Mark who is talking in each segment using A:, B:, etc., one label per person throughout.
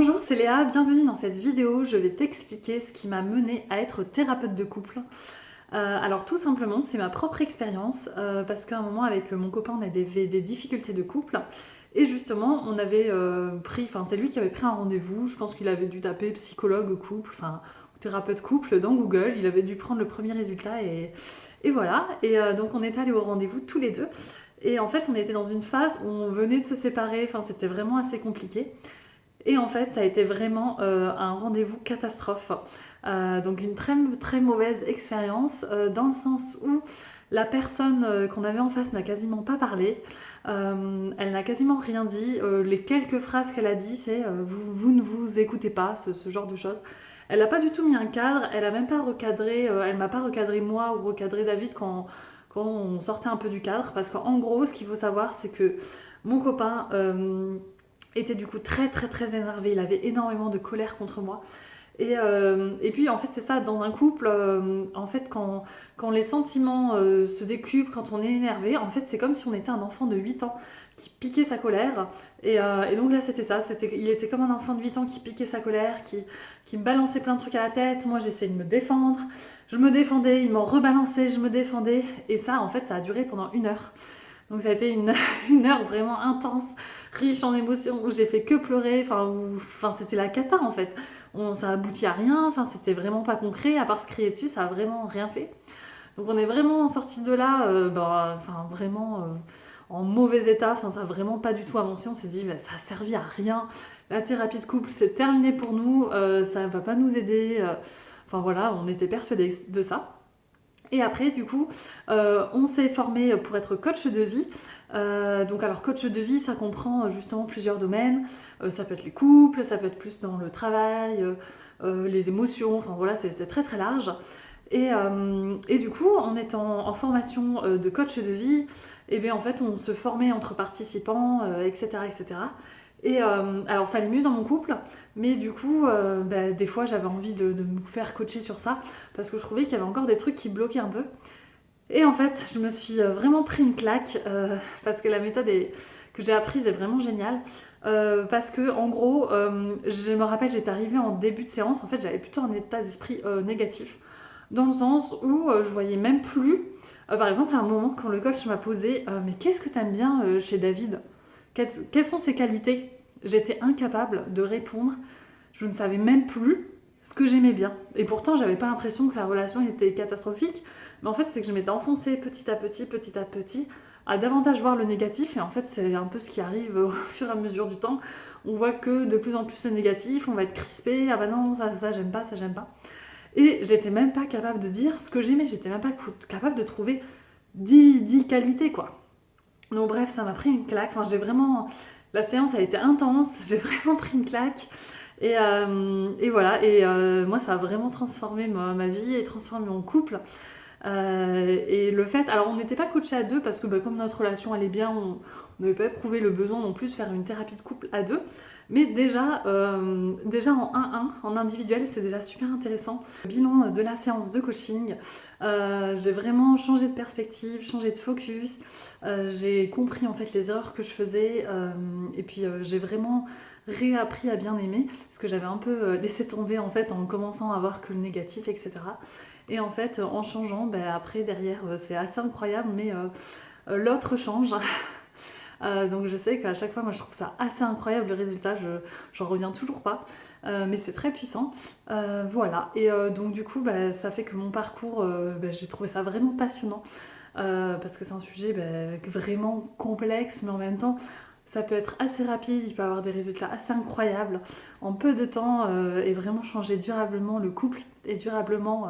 A: Bonjour, c'est Léa, bienvenue dans cette vidéo. Je vais t'expliquer ce qui m'a menée à être thérapeute de couple. Alors tout simplement, c'est ma propre expérience parce qu'à un moment avec mon copain, on avait des difficultés de couple et justement, on avait c'est lui qui avait pris un rendez-vous. Je pense qu'il avait dû taper psychologue couple, enfin thérapeute couple dans Google. Il avait dû prendre le premier résultat et voilà. Donc on est allés au rendez-vous tous les deux. Et en fait, on était dans une phase où on venait de se séparer. Enfin, c'était vraiment assez compliqué. Et en fait, ça a été vraiment un rendez-vous catastrophe. Donc une très très mauvaise expérience dans le sens où la personne qu'on avait en face n'a quasiment pas parlé. Elle n'a quasiment rien dit. Les quelques phrases qu'elle a dit, c'est vous ne vous écoutez pas, ce genre de choses. Elle n'a pas du tout mis un cadre, elle a même pas recadré, elle m'a pas recadré moi ou recadré David quand on sortait un peu du cadre. Parce qu'en gros, ce qu'il faut savoir, c'est que mon copain était du coup très très très énervé, il avait énormément de colère contre moi. Et puis en fait c'est ça, dans un couple, en fait quand les sentiments se décuplent, quand on est énervé, en fait c'est comme si on était un enfant de 8 ans qui piquait sa colère. Et donc là c'était ça, il était comme un enfant de 8 ans qui piquait sa colère, qui me balançait plein de trucs à la tête. Moi j'essayais de me défendre, je me défendais, il m'en rebalançait, je me défendais. Et ça en fait ça a duré pendant 1 heure. Donc ça a été une heure vraiment intense, riche en émotions, où j'ai fait que pleurer, enfin c'était la cata en fait. Ça aboutit à rien, enfin c'était vraiment pas concret, à part se crier dessus, ça a vraiment rien fait. Donc on est vraiment sorti de là, vraiment en mauvais état, enfin ça a vraiment pas du tout avancé, on s'est dit bah, ça a servi à rien, la thérapie de couple c'est terminé pour nous, ça va pas nous aider, enfin voilà, on était persuadés de ça. Et après, du coup, on s'est formé pour être coach de vie. Donc, alors, coach de vie, ça comprend justement plusieurs domaines. Ça peut être les couples, ça peut être plus dans le travail, les émotions, enfin voilà, c'est très très large. Et du coup, en étant en formation de coach de vie, et bien en fait, on se formait entre participants, etc., etc. Alors, ça allait mieux dans mon couple, mais du coup, des fois, j'avais envie de me faire coacher sur ça parce que je trouvais qu'il y avait encore des trucs qui bloquaient un peu. Et en fait, je me suis vraiment pris une claque parce que la méthode que j'ai apprise est vraiment géniale. Parce que en gros, je me rappelle, j'étais arrivée en début de séance. En fait, j'avais plutôt un état d'esprit négatif, dans le sens où je voyais même plus. Par exemple, à un moment, quand le coach m'a posé, mais qu'est-ce que t'aimes bien chez David? Quelles sont ses qualités? J'étais incapable de répondre. Je ne savais même plus ce que j'aimais bien. Et pourtant, j'avais pas l'impression que la relation était catastrophique. Mais en fait, c'est que je m'étais enfoncée petit à petit, à davantage voir le négatif. Et en fait, c'est un peu ce qui arrive au fur et à mesure du temps. On voit que de plus en plus le négatif, on va être crispé. Ah bah non, ça j'aime pas, ça j'aime pas. Et j'étais même pas capable de dire ce que j'aimais. J'étais même pas capable de trouver 10 qualités, quoi. Donc bref, ça m'a pris une claque. Enfin, j'ai vraiment... La séance a été intense. J'ai vraiment pris une claque. Et voilà, moi ça a vraiment transformé ma vie et transformé mon couple. Et le fait, alors on n'était pas coachés à deux parce que comme notre relation allait bien, on n'avait pas éprouvé le besoin non plus de faire une thérapie de couple à deux. Mais déjà en 1-1, en individuel, c'est déjà super intéressant. Le bilan de la séance de coaching, j'ai vraiment changé de perspective, changé de focus. J'ai compris en fait les erreurs que je faisais et puis j'ai vraiment réappris à bien aimer parce que j'avais un peu laissé tomber en fait en commençant à voir que le négatif, etc. Et en fait, en changeant, après derrière, c'est assez incroyable, mais l'autre change. Donc je sais qu'à chaque fois, moi je trouve ça assez incroyable le résultat, j'en reviens toujours pas. Mais c'est très puissant. Voilà, et donc du coup, ça fait que mon parcours, j'ai trouvé ça vraiment passionnant. Parce que c'est un sujet vraiment complexe, mais en même temps, ça peut être assez rapide, il peut avoir des résultats assez incroyables en peu de temps et vraiment changer durablement le couple et durablement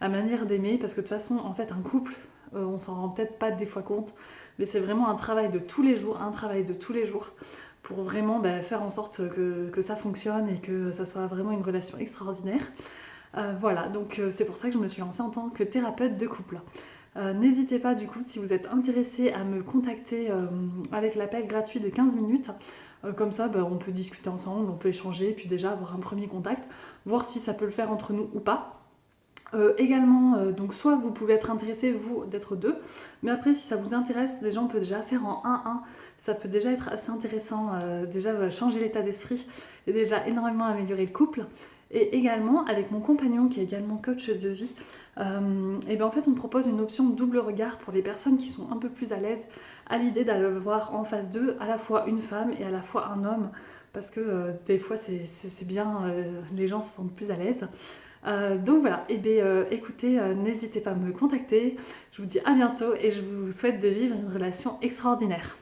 A: la manière d'aimer. Parce que de toute façon, en fait, un couple, on s'en rend peut-être pas des fois compte, mais c'est vraiment un travail de tous les jours, pour vraiment faire en sorte que ça fonctionne et que ça soit vraiment une relation extraordinaire. Voilà, donc c'est pour ça que je me suis lancée en tant que thérapeute de couple. N'hésitez pas du coup si vous êtes intéressé à me contacter avec l'appel gratuit de 15 minutes. Comme ça on peut discuter ensemble, on peut échanger, puis déjà avoir un premier contact, voir si ça peut le faire entre nous ou pas. Également, donc soit vous pouvez être intéressé vous d'être deux, mais après si ça vous intéresse, déjà on peut déjà faire en 1-1, ça peut déjà être assez intéressant, déjà changer l'état d'esprit et déjà énormément améliorer le couple. Et également avec mon compagnon qui est également coach de vie, et bien en fait on propose une option double regard pour les personnes qui sont un peu plus à l'aise à l'idée d'avoir en face d'eux à la fois une femme et à la fois un homme, parce que des fois c'est bien, les gens se sentent plus à l'aise. Donc voilà, et bien écoutez, n'hésitez pas à me contacter, je vous dis à bientôt et je vous souhaite de vivre une relation extraordinaire.